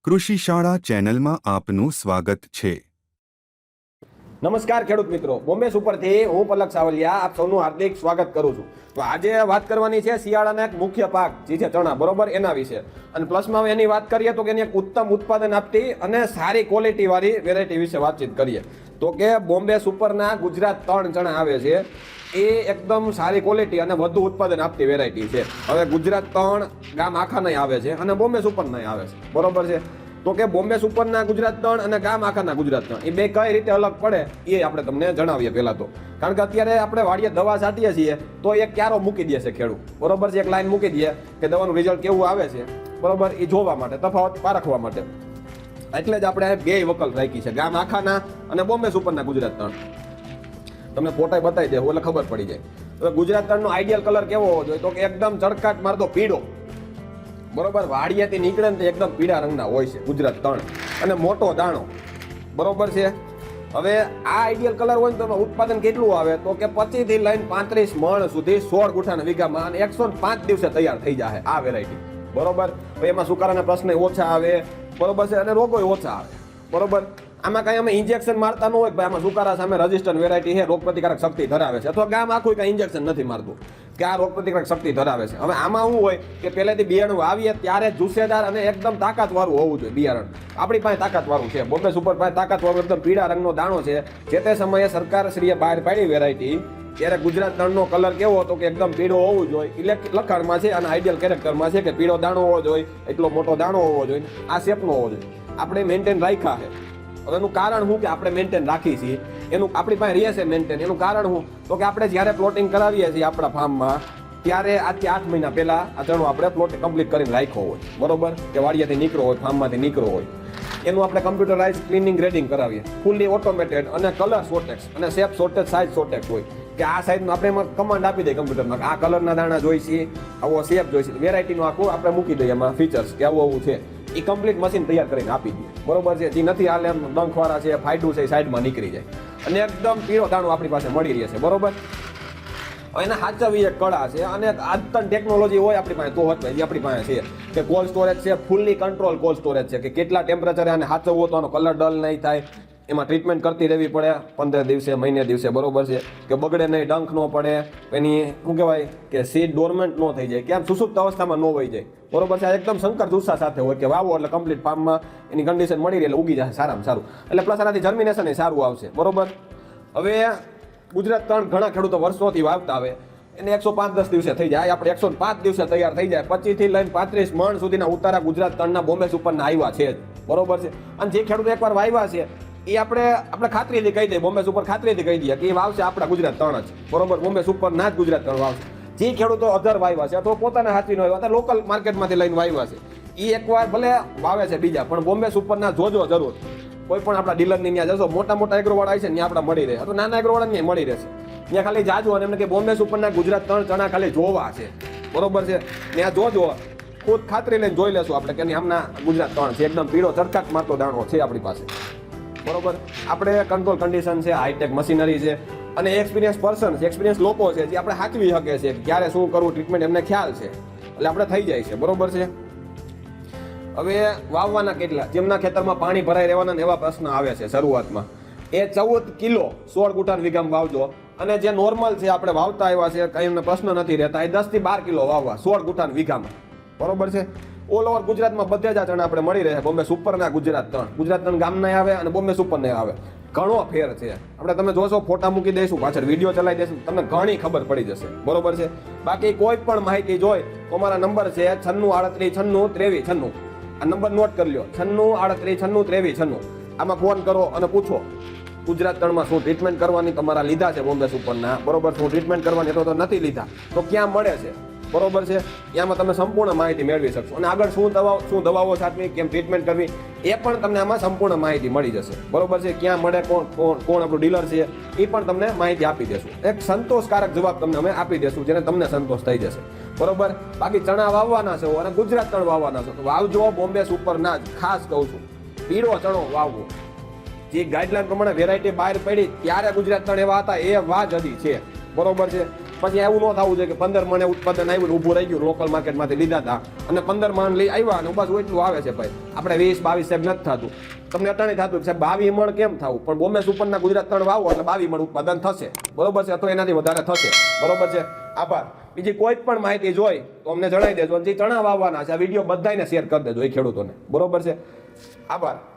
કૃષિ શાળા ચેનલમાં આપનું સ્વાગત છે। નમસ્કાર ખેડૂત મિત્રો, બોમ્બે સુપરથી હું પલક સાવલિયા આપ સૌનું હાર્દિક સ્વાગત કરું છું। તો આજે વાત કરવાની છે શિયાળાના એક મુખ્ય પાક જે છે ચણા, બરોબર, એના વિશે। અને પ્લસમાં એની વાત કરીએ તો કે એની એક ઉત્તમ ઉત્પાદન આપતી અને સારી ક્વોલિટી વાળી વેરાયટી વિશે વાતચીત કરીએ તો કે બોમ્બે સુપરના ગુજરાત 3 ચણા આવે છે। એ એકદમ સારી ક્વોલિટી અને વધુ ઉત્પાદન આપતી વેરાયટી છે। હવે ગુજરાત 3 ગામ આખાના આવે છે અને બોમ્બે સુપરના આવે છે, બરોબર છે। તો કે બોમ્બે સુપરના ગુજરાત 3 અને ગામ આખાના ગુજરાત 3 એ બે કઈ રીતે અલગ પડે એ આપણે તમને જણાવીએ પહેલા તો। કારણ કે અત્યારે આપણે વાડીએ દવા છાંટીએ છીએ તો એક ક્યારો મૂકી દે છે ખેડૂત, બરોબર છે, એક લાઈન મૂકી દે કે દવાનું રિઝલ્ટ કેવું આવે છે, બરોબર, એ જોવા માટે, તફાવત પારખવા માટે। એટલે જ આપણે બે વકલ રાખી છે, ગામ આખાના અને બોમ્બે સુપરના ગુજરાત 3। તમને ફોટા બતાવી દે એટલે ખબર પડી જાય। હવે ગુજરાત 3 નો આઈડિયલ કલર કેવો હોવો જોઈએ તો કે એકદમ ચળકાટ મારતો પીળો, બરોબર, વાડિયાથી નીકળે ને એકદમ પીળા રંગના હોય છે ગુજરાત 3 અને મોટો દાણો, બરોબર છે। હવે આ આઈડિયલ કલર હોય ને તો ઉત્પાદન કેટલું આવે તો કે 25 થી લઈને 35 મણ સુધી 16 ગુઠાના વીઘામાં અને 105 દિવસે તૈયાર થઈ જાય આ વેરાયટી, બરોબર। હવે એમાં સુકારાના પ્રશ્ન ઓછા આવે, બરોબર છે, અને રોગો ઓછા આવે, બરોબર। આમાં કઈ અમે ઇન્જેક્શન મારતા ન હોય કે આમાં સુકારા સામે રેઝિસ્ટન્ટ વેરાયટી છે, રોગ પ્રતિકારક શક્તિ ધરાવે છે, અથવા ગામ આખું કઈ ઇન્જેક્શન નથી મારતું કે આ રોગ પ્રતિકારક શક્તિ ધરાવે છે। હવે આમાં શું હોય કે પહેલેથી બિયારણ વાવીએ ત્યારે જુસ્સેદાર અને એકદમ તાકાતવાળું હોવું જોઈએ બિયારણ। આપણી પાસે તાકાતવાળું છે, બોમ્બે સુપર પાસે તાકાતવાળું એકદમ પીળા રંગનો દાણો છે। જે તે સમયે સરકારશ્રીએ બહાર પાડી વેરાયટી ત્યારે ગુજરાત 3 નો કલર કેવો હતો કે એકદમ પીળો હોવું જોઈએ, લખાણમાં છે અને આઈડિયલ કેરેક્ટરમાં છે કે પીળો દાણો હોવો જોઈએ, એટલો મોટો દાણો હોવો જોઈએ, આ શેપનો હોવો જોઈએ। આપણે મેન્ટેન રાખ્યા છે। હવે એનું કારણ શું કે આપણે મેન્ટેન રાખીએ છીએ, એનું આપણી પાસે રહે છે મેન્ટેન, એનું કારણ શું તો કે આપણે જ્યારે પ્લોટિંગ કરાવીએ છીએ આપણા ફાર્મમાં ત્યારે આજથી 8 મહિના પહેલા આ ચણો આપણે પ્લોટિંગ કમ્પ્લીટ કરીને રાખ્યો હોય, બરોબર, કે વાડિયાથી નીકળ્યો હોય, ફાર્મમાંથી નીકળ્યો હોય, એનું આપણે કમ્પ્યુટરાઇઝ ક્લિનિંગ ગ્રેડિંગ કરાવીએ, ફૂલ્લી ઓટોમેટેડ, અને કલર શોર્ટેક્સ અને શેપ શોર્ટેજ, સાઇઝ શોર્ટેક્સ હોય કે આ સાઈઝનો આપણે એમાં કમાન્ડ આપી દઈએ કમ્પ્યુટરમાં કે આ કલરના દાણા જોઈશે, આવો શેપ જોઈશે, વેરાયટીનું આખું આપણે મૂકી દઈએ એમાં ફીચર્સ કે આવું આવું છે, એ કમ્પ્લીટ મશીન તૈયાર કરીને આપી દઈએ, બરોબર છે। જે નથી હાલ એમ ડંખવાળા છે, ફાયડું છે, સાઈડમાં નીકળી જાય અને એકદમ પીળો દાણો આપણી પાસે મળી રહે છે, બરોબર। એના સાચવી એક કળા છે અને આદતન ટેકનોલોજી હોય આપણી પાસે તો હતવાય, જે આપણી પાસે છે કે કોલ્ડ સ્ટોરેજ છે, ફૂલ્લી કંટ્રોલ કોલ્ડ સ્ટોરેજ છે કે કેટલા ટેમ્પરેચરે આને સાચવવો તો આનો કલર ડલ નહીં થાય, એમાં ટ્રીટમેન્ટ કરતી રહેવી પડે 15 દિવસે, મહિને દિવસે, બરોબર છે, કે બગડે નહીં, ડંખ ન પડે, એની શું કહેવાય કે સીડ ડોર્મેન્ટ ન થઈ જાય, કે આમ સુસુપ્ત અવસ્થામાં ન વહી જાય, બરોબર છે। આ એકદમ શંકર જુસ્સા સાથે હોય કે વાવો એટલે કમ્પ્લીટ ફાર્મમાં એની કન્ડિશન મળી રહે એટલે ઉગી જશે સારામાં સારું, એટલે પ્લસ આનાથી જર્મિનેશન એ સારું આવશે, બરોબર। હવે ગુજરાત 3 ઘણા ખેડૂતો વર્ષોથી વાવતા આવે એને 105-10 દિવસે થઈ જાય, આપણે 105 દિવસે તૈયાર થઈ જાય, 25 થી લઈને 35 મણ સુધીના ઉતારા ગુજરાત 3 ના બોમ્બે સુપરના આવ્યા છે જ, બરોબર છે। અને જે ખેડૂતો એકવાર વાવ્યા છે એ આપણે ખાતરીથી કહી દઈએ, બોમ્બે સુપર ખાતરીથી કહી દઈએ કે એ વાવશે આપણા ગુજરાત 3 જ, બરોબર, બોમ્બે સુપર ના જ ગુજરાત 3 વાવશે। જે ખેડૂતો અધર વાવ્યા છે અથવા પોતાના હાથવીનો વાવ્યા અથવા લોકલ માર્કેટમાંથી લઈને વાવ્યા છે એ એકવાર ભલે વાવે છે બીજા, પણ બોમ્બે સુપરના જોજો જરૂર। કોઈ પણ આપણા ડીલરની ત્યાં જશો, મોટા મોટા એગ્રોવાળા છે ત્યાં આપણે મળી રહે, અથવા નાના એગ્રોવાળા ત્યાં મળી રહેશે, ત્યાં ખાલી જાજો અને એમને કે બોમ્બે સુપરના ગુજરાત 3 ચણા ખાલી જોવા છે, બરોબર છે, ત્યાં જોજો, ખુદ ખાતરી લઈને જોઈ લેશું આપણે કે હમણાં ગુજરાત 3 છે, એકદમ પીળો ચરકાટ મારતો દાણો છે આપણી પાસે, બરોબર। આપણે કંટ્રોલ કન્ડિશન છે, હાઈટેક મશીનરી છે અને એક્સપિરિયન્સ પર્સન છે, એક્સપિરિયન્સ લોકો છે જે આપણે હાથવી શકે છે, ક્યારે શું કરવું, ટ્રીટમેન્ટ એમને ખ્યાલ છે, એટલે આપણે થઈ જાય છે, બરોબર છે। હવે વાવવાના કેટલા, જેમના ખેતરમાં પાણી ભરાઈ રહેવાના એવા પ્રશ્ન આવે છે શરૂઆતમાં, એ 14 કિલો 16 ગુઠાના વીઘામાં વાવજો, અને જે નોર્મલ છે આપણે વાવતા આવ્યા છે કઈ એમને પ્રશ્ન નથી રહેતા એ 10 થી 12 કિલો વાવવા 16 ગુઠાના વીઘામાં, બરોબર છે। ઓલ ઓવર ગુજરાતમાં બધે જ આ ચણા આપણે મળી રહે, બોમ્બે સુપરના ગુજરાત 3, ગુજરાત 3 ગામના આવે અને બોમ્બે સુપરના આવે, ઘણો ફેર છે। આપણે તમે જોશો, ફોટા મૂકી દઈશું, પાછળ વિડીયો ચલાવી દઈશું, તમને ઘણી ખબર પડી જશે, બરોબર છે। બાકી કોઈ પણ માહિતી જોઈ તો મારા નંબર છે 96 38 96 23 96, આ નંબર નોટ કરી લો, 96 38 96 23 96, આમાં ફોન કરો અને પૂછો ગુજરાત 3 માં શું ટ્રીટમેન્ટ કરવાની, તમારા લીધા છે બોમ્બે સુપરના, બરોબર, શું ટ્રીટમેન્ટ કરવાની તો નથી લીધા તો ક્યાં મળે છે, બરોબર છે, એમાં તમે સંપૂર્ણ માહિતી મેળવી શકશો, અને આગળ શું દવાઓ છાંટવી, કેમ ટ્રીટમેન્ટ કરવી એ પણ તમને આમાં સંપૂર્ણ માહિતી મળી જશે, બરોબર છે। ક્યાં મળે, કોણ આપણું ડીલર છે એ પણ તમને માહિતી આપી દેશું, એક સંતોષકારક જવાબ તમને અમે આપી દેશું જેને તમને સંતોષ થઈ જશે, બરોબર। બાકી ચણા વાવવાના છે અને ગુજરાત 3 વાવવાના છે તો વાવજો બોમ્બે સુપરના જ, ખાસ કહું છું, પીળો ચણો વાવવો, જે ગાઈડલાઈન પ્રમાણે વેરાયટી બહાર પડી ત્યારે ગુજરાત 3 એવા હતા એ વાત હજી છે, બરોબર છે। પછી એવું ન થવું જોઈએ કે 15 મણ ઉત્પાદન આવ્યું ને ઊભું રહી ગયું, લોકલ માર્કેટમાંથી લીધા હતા અને 15 મણ લઈ આવ્યા અને બસ એટલું આવે છે ભાઈ. આપણે 20-22 સાહેબ નથી થતું. તમને અટાણી થતું સાહેબ 22 મણ કેમ થવું, પણ બોમ્બે સુપરના ગુજરાત 3 વાવો એટલે 22 મણ ઉત્પાદન થશે, બરોબર છે, અથવા એનાથી વધારે થશે, બરોબર છે. આભાર. બીજી કોઈ પણ માહિતી જોઈ તો અમને જણાવી દેજો. જે ચણા વાવવાના છે આ વિડીયો બધાને શેર કરી દેજો એ ખેડૂતોને, બરોબર છે. આભાર.